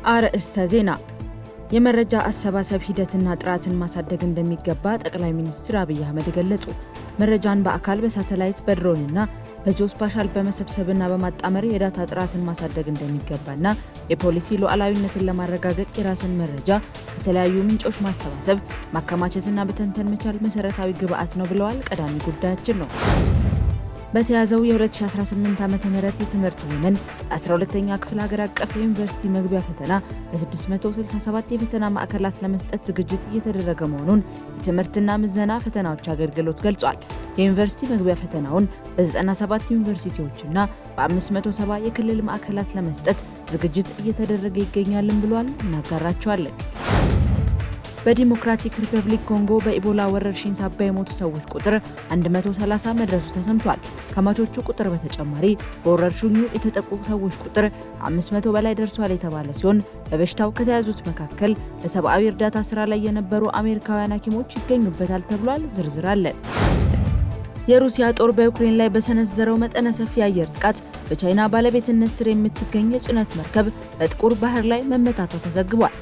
አርእስተ ዜና የመረጃ አሰባሰብ ሂደትና ጥራትን ማሳደግ እንደሚገባ ጠቅላይ ሚኒስትር አብይ አህመድ ገለጹ። መረጃን በአካል በሳተላይት በድሮንና በጂኦስፓሻል በመሰብሰብና በማጣመር የዳታ ጥራትን ማሳደግ እንደሚገባና የፖሊሲ ሉዓላዊነትን ለማረጋገጥ የራስን መረጃ ከተለያዩ ምንጮች ማሰባሰብ፣ ማከማቸትና በተንተን መቻል መሰረታዊ ግብዓት ነው ብለዋል። ቀዳሚ ጉዳያችን ነው። በተያዘው የ2018 ዓመተ ምህረት የትምህርት ዘመን 12ኛ ክፍል ሀገር አቀፍ ዩኒቨርሲቲ መግቢያ ፈተና በ667 የፈተና ማዕከላት ለመስጠት ዝግጅት እየተደረገ መሆኑን የትምህርትና ምዘና ፈተናዎች አገልግሎት ገልጿል። የዩኒቨርሲቲ መግቢያ ፈተናውን በ97 ዩኒቨርሲቲዎችና በ570 የክልል ማዕከላት ለመስጠት ዝግጅት እየተደረገ ይገኛልን ብሏል። እናጋራቸዋለን። በዲሞክራቲክ ሪፐብሊክ ኮንጎ በኢቦላ ወረርሽኝ ሳቢያ የሞቱ ሰዎች ቁጥር 130 መድረሱ ተሰምቷል። ከሟቾቹ ቁጥር በተጨማሪ በወረርሽኙ የተጠቁ ሰዎች ቁጥር 500 በላይ ደርሷል የተባለ ሲሆን በበሽታው ከተያዙት መካከል በሰብአዊ እርዳታ ስራ ላይ የነበሩ አሜሪካውያን ሐኪሞች ይገኙበታል ተብሏል። ዝርዝር አለን። የሩሲያ ጦር በዩክሬን ላይ በሰነዘረው መጠነ ሰፊ አየር ጥቃት በቻይና ባለቤትነት ስር የምትገኝ የጭነት መርከብ በጥቁር ባህር ላይ መመታቷ ተዘግቧል።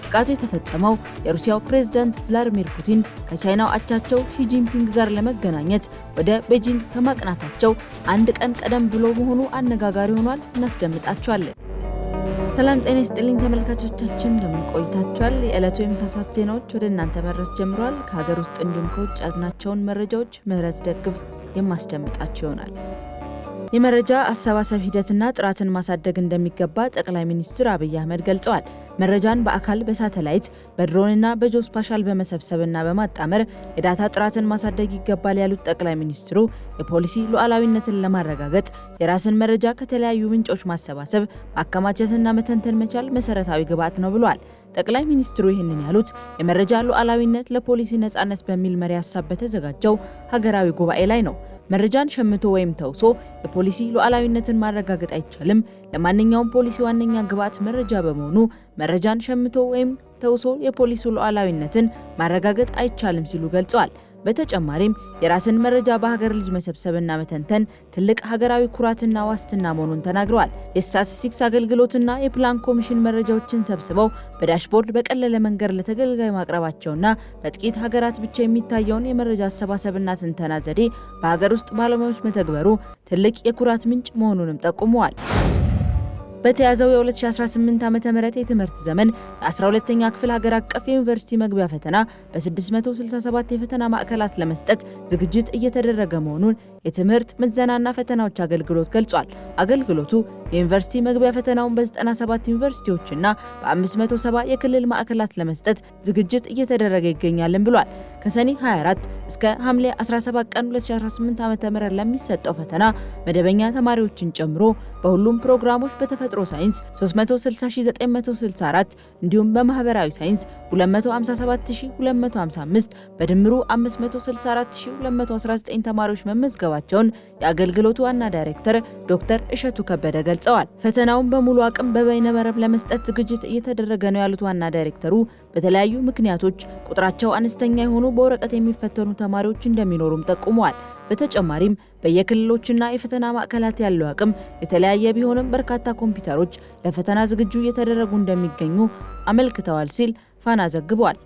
ጥቃቱ የተፈጸመው የሩሲያው ፕሬዝዳንት ቭላዲሚር ፑቲን ከቻይናው አቻቸው ሺ ጂንፒንግ ጋር ለመገናኘት ወደ ቤጂንግ ከማቅናታቸው አንድ ቀን ቀደም ብሎ መሆኑ አነጋጋሪ ሆኗል። እናስደምጣቸዋለን። ሰላም ጤና ይስጥልኝ ተመልካቾቻችን፣ እንደምን ቆይታችኋል? የዕለቱ የምሳ ሰዓት ዜናዎች ወደ እናንተ መድረስ ጀምረዋል። ከሀገር ውስጥ እንዲሁም ከውጭ ያዝናቸውን መረጃዎች ምህረት ደግፍ የማስደምጣቸው ይሆናል። የመረጃ አሰባሰብ ሂደትና ጥራትን ማሳደግ እንደሚገባ ጠቅላይ ሚኒስትር አብይ አህመድ ገልጸዋል። መረጃን በአካል በሳተላይት በድሮንና በጂኦስፓሻል በመሰብሰብና በማጣመር የዳታ ጥራትን ማሳደግ ይገባል ያሉት ጠቅላይ ሚኒስትሩ የፖሊሲ ሉዓላዊነትን ለማረጋገጥ የራስን መረጃ ከተለያዩ ምንጮች ማሰባሰብ፣ ማከማቸትና መተንተን መቻል መሰረታዊ ግብዓት ነው ብለዋል። ጠቅላይ ሚኒስትሩ ይህንን ያሉት የመረጃ ሉዓላዊነት ለፖሊሲ ነጻነት በሚል መሪ ሀሳብ በተዘጋጀው ሀገራዊ ጉባኤ ላይ ነው። መረጃን ሸምቶ ወይም ተውሶ የፖሊሲ ሉዓላዊነትን ማረጋገጥ አይቻልም። ለማንኛውም ፖሊሲ ዋነኛ ግብዓት መረጃ በመሆኑ መረጃን ሸምቶ ወይም ተውሶ የፖሊሲ ሉዓላዊነትን ማረጋገጥ አይቻልም ሲሉ ገልጸዋል። በተጨማሪም የራስን መረጃ በሀገር ልጅ መሰብሰብና መተንተን ትልቅ ሀገራዊ ኩራትና ዋስትና መሆኑን ተናግረዋል። የስታቲስቲክስ አገልግሎትና የፕላን ኮሚሽን መረጃዎችን ሰብስበው በዳሽቦርድ በቀለለ መንገድ ለተገልጋይ ማቅረባቸውና በጥቂት ሀገራት ብቻ የሚታየውን የመረጃ አሰባሰብና ትንተና ዘዴ በሀገር ውስጥ ባለሙያዎች መተግበሩ ትልቅ የኩራት ምንጭ መሆኑንም ጠቁመዋል። በተያዘው የ2018 ዓመተ ምህረት የትምህርት ዘመን የ12ኛ ክፍል ሀገር አቀፍ የዩኒቨርሲቲ መግቢያ ፈተና በ667 የፈተና ማዕከላት ለመስጠት ዝግጅት እየተደረገ መሆኑን የትምህርት ምዘናና ፈተናዎች አገልግሎት ገልጿል። አገልግሎቱ የዩኒቨርሲቲ መግቢያ ፈተናውን በ97 ዩኒቨርሲቲዎችና በ570 የክልል ማዕከላት ለመስጠት ዝግጅት እየተደረገ ይገኛልን ብሏል። ከሰኔ 24 እስከ ሐምሌ 17 ቀን 2018 ዓ.ም ለሚሰጠው ፈተና መደበኛ ተማሪዎችን ጨምሮ በሁሉም ፕሮግራሞች በተፈጥሮ ሳይንስ 360964 እንዲሁም በማህበራዊ ሳይንስ 257255 በድምሩ 564219 ተማሪዎች መመዝገባቸውን የአገልግሎቱ ዋና ዳይሬክተር ዶክተር እሸቱ ከበደ ገልጸዋል። ፈተናውን በሙሉ አቅም በበይነመረብ ለመስጠት ዝግጅት እየተደረገ ነው ያሉት ዋና ዳይሬክተሩ በተለያዩ ምክንያቶች ቁጥራቸው አነስተኛ የሆኑ በወረቀት የሚፈተኑ ተማሪዎች እንደሚኖሩም ጠቁመዋል። በተጨማሪም በየክልሎችና የፈተና ማዕከላት ያለው አቅም የተለያየ ቢሆንም በርካታ ኮምፒውተሮች ለፈተና ዝግጁ እየተደረጉ እንደሚገኙ አመልክተዋል ሲል ፋና ዘግቧል።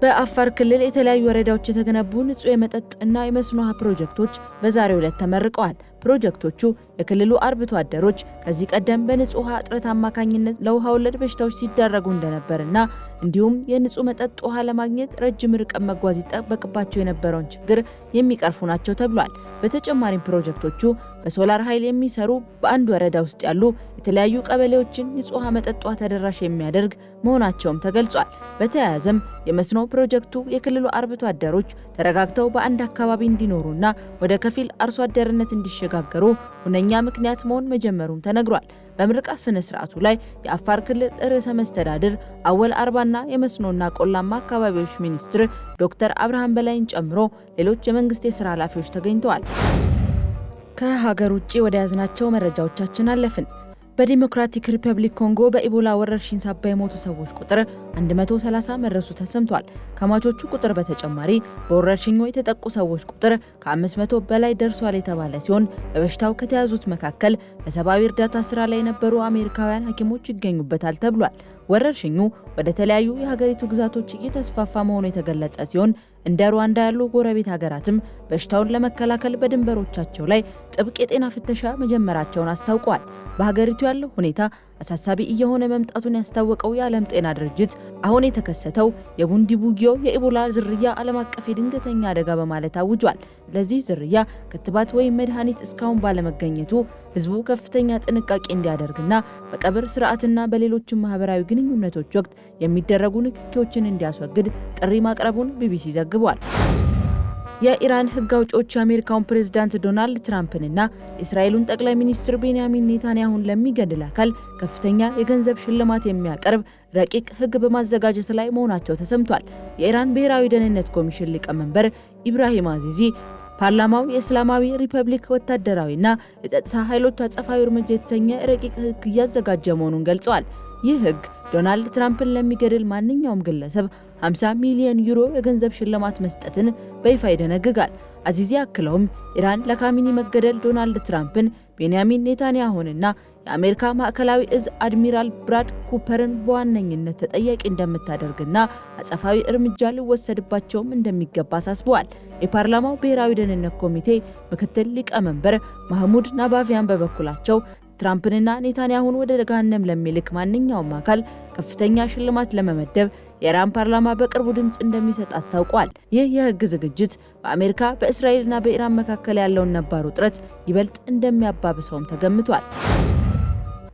በአፋር ክልል የተለያዩ ወረዳዎች የተገነቡ ንጹህ የመጠጥ እና የመስኖ ውሃ ፕሮጀክቶች በዛሬው ዕለት ተመርቀዋል። ፕሮጀክቶቹ የክልሉ አርብቶ አደሮች ከዚህ ቀደም በንጹህ ውሃ እጥረት አማካኝነት ለውሃ ወለድ በሽታዎች ሲዳረጉ እንደነበርና እንዲሁም የንጹህ መጠጥ ውሃ ለማግኘት ረጅም ርቀት መጓዝ ይጠበቅባቸው የነበረውን ችግር የሚቀርፉ ናቸው ተብሏል። በተጨማሪም ፕሮጀክቶቹ በሶላር ኃይል የሚሰሩ በአንድ ወረዳ ውስጥ ያሉ የተለያዩ ቀበሌዎችን ንጹህ ውሃ መጠጥ ውሃ ተደራሽ የሚያደርግ መሆናቸውም ተገልጿል። በተያያዘም የመስኖ ፕሮጀክቱ የክልሉ አርብቶ አደሮች ተረጋግተው በአንድ አካባቢ እንዲኖሩና ወደ ከፊል አርሶ አደርነት እንዲሸጋገሩ ሁነኛ ምክንያት መሆን መጀመሩም ተነግሯል። በምርቃት ስነ ስርዓቱ ላይ የአፋር ክልል ርዕሰ መስተዳድር አወል አርባና የመስኖና ቆላማ አካባቢዎች ሚኒስትር ዶክተር አብርሃም በላይን ጨምሮ ሌሎች የመንግስት የሥራ ኃላፊዎች ተገኝተዋል። ከሀገር ውጪ ወደ ያዝናቸው መረጃዎቻችን አለፍን። በዲሞክራቲክ ሪፐብሊክ ኮንጎ በኢቦላ ወረርሽኝ ሳቢያ የሞቱ ሰዎች ቁጥር 130 መድረሱ ተሰምቷል። ከሟቾቹ ቁጥር በተጨማሪ በወረርሽኙ የተጠቁ ሰዎች ቁጥር ከ500 በላይ ደርሷል የተባለ ሲሆን በበሽታው ከተያዙት መካከል በሰብአዊ እርዳታ ስራ ላይ የነበሩ አሜሪካውያን ሐኪሞች ይገኙበታል ተብሏል። ወረርሽኙ ወደ ተለያዩ የሀገሪቱ ግዛቶች እየተስፋፋ መሆኑ የተገለጸ ሲሆን እንደ ሩዋንዳ ያሉ ጎረቤት ሀገራትም በሽታውን ለመከላከል በድንበሮቻቸው ላይ ጥብቅ የጤና ፍተሻ መጀመራቸውን አስታውቀዋል። በሀገሪቱ ያለው ሁኔታ አሳሳቢ እየሆነ መምጣቱን ያስታወቀው የዓለም ጤና ድርጅት አሁን የተከሰተው የቡንዲቡጊዮ የኢቦላ ዝርያ ዓለም አቀፍ የድንገተኛ አደጋ በማለት አውጇል። ለዚህ ዝርያ ክትባት ወይም መድኃኒት እስካሁን ባለመገኘቱ ህዝቡ ከፍተኛ ጥንቃቄ እንዲያደርግና በቀብር ስርዓትና በሌሎችም ማህበራዊ ግንኙነቶች ወቅት የሚደረጉ ንክኪዎችን እንዲያስወግድ ጥሪ ማቅረቡን ቢቢሲ ዘግቧል። የኢራን ህግ አውጪዎች የአሜሪካውን ፕሬዝዳንት ዶናልድ ትራምፕንና የእስራኤሉን ጠቅላይ ሚኒስትር ቤንያሚን ኔታንያሁን ለሚገድል አካል ከፍተኛ የገንዘብ ሽልማት የሚያቀርብ ረቂቅ ህግ በማዘጋጀት ላይ መሆናቸው ተሰምቷል። የኢራን ብሔራዊ ደህንነት ኮሚሽን ሊቀመንበር ኢብራሂም አዚዚ ፓርላማው የእስላማዊ ሪፐብሊክ ወታደራዊና የጸጥታ ኃይሎች አጸፋዊ እርምጃ የተሰኘ ረቂቅ ህግ እያዘጋጀ መሆኑን ገልጸዋል። ይህ ህግ ዶናልድ ትራምፕን ለሚገድል ማንኛውም ግለሰብ 50 ሚሊዮን ዩሮ የገንዘብ ሽልማት መስጠትን በይፋ ይደነግጋል። አዚዚ አክለውም ኢራን ለካሚኒ መገደል ዶናልድ ትራምፕን፣ ቤንያሚን ኔታንያሁንና የአሜሪካ ማዕከላዊ እዝ አድሚራል ብራድ ኩፐርን በዋነኝነት ተጠያቂ እንደምታደርግና አጸፋዊ እርምጃ ሊወሰድባቸውም እንደሚገባ አሳስበዋል። የፓርላማው ብሔራዊ ደህንነት ኮሚቴ ምክትል ሊቀመንበር ማህሙድ ናባቪያን በበኩላቸው ትራምፕንና ኔታንያሁን ወደ ገሃነም ለሚልክ ማንኛውም አካል ከፍተኛ ሽልማት ለመመደብ የኢራን ፓርላማ በቅርቡ ድምጽ እንደሚሰጥ አስታውቋል። ይህ የህግ ዝግጅት በአሜሪካ በእስራኤልና በኢራን መካከል ያለውን ነባር ውጥረት ይበልጥ እንደሚያባብሰውም ተገምቷል።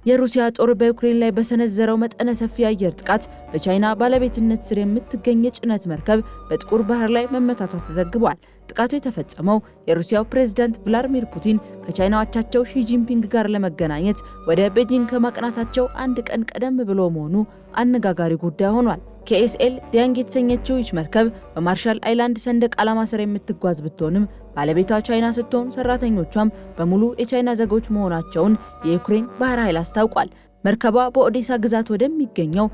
የሩሲያ ጦር በዩክሬን ላይ በሰነዘረው መጠነ ሰፊ አየር ጥቃት በቻይና ባለቤትነት ስር የምትገኝ የጭነት መርከብ በጥቁር ባህር ላይ መመታቷ ተዘግቧል። ጥቃቱ የተፈጸመው የሩሲያው ፕሬዝዳንት ቭላድሚር ፑቲን ከቻይና አቻቸው ሺ ጂንፒንግ ጋር ለመገናኘት ወደ ቤጂንግ ከማቅናታቸው አንድ ቀን ቀደም ብሎ መሆኑ አነጋጋሪ ጉዳይ ሆኗል። KSL ዲያንግ የተሰኘችው ይች መርከብ በማርሻል አይላንድ ሰንደቅ ዓላማ ስር የምትጓዝ ብትሆንም ባለቤቷ ቻይና ስትሆን ሰራተኞቿም በሙሉ የቻይና ዜጎች መሆናቸውን የዩክሬን ባህር ኃይል አስታውቋል። መርከቧ በኦዴሳ ግዛት ወደሚገኘው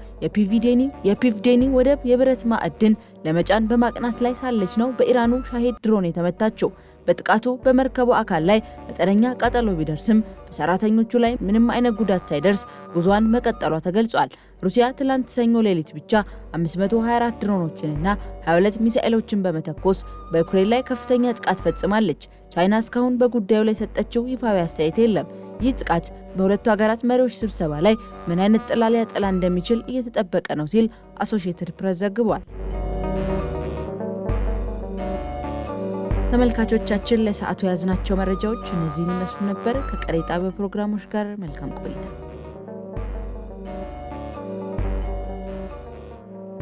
የፒቭዴኒ ወደብ የብረት ማዕድን ለመጫን በማቅናት ላይ ሳለች ነው በኢራኑ ሻሄድ ድሮን የተመታቸው። በጥቃቱ በመርከቡ አካል ላይ መጠነኛ ቃጠሎ ቢደርስም በሰራተኞቹ ላይ ምንም አይነት ጉዳት ሳይደርስ ጉዟን መቀጠሏ ተገልጿል። ሩሲያ ትላንት ሰኞ ሌሊት ብቻ 524 ድሮኖችንና 22 ሚሳኤሎችን በመተኮስ በዩክሬን ላይ ከፍተኛ ጥቃት ፈጽማለች። ቻይና እስካሁን በጉዳዩ ላይ ሰጠችው ይፋዊ አስተያየት የለም። ይህ ጥቃት በሁለቱ ሀገራት መሪዎች ስብሰባ ላይ ምን አይነት ጥላ ሊያጠላ እንደሚችል እየተጠበቀ ነው ሲል አሶሺየትድ ፕሬስ ዘግቧል። ተመልካቾቻችን ለሰዓቱ ያዝናቸው መረጃዎች እነዚህን ይመስሉ ነበር። ከቀሪ ጣቢያ ፕሮግራሞች ጋር መልካም ቆይታ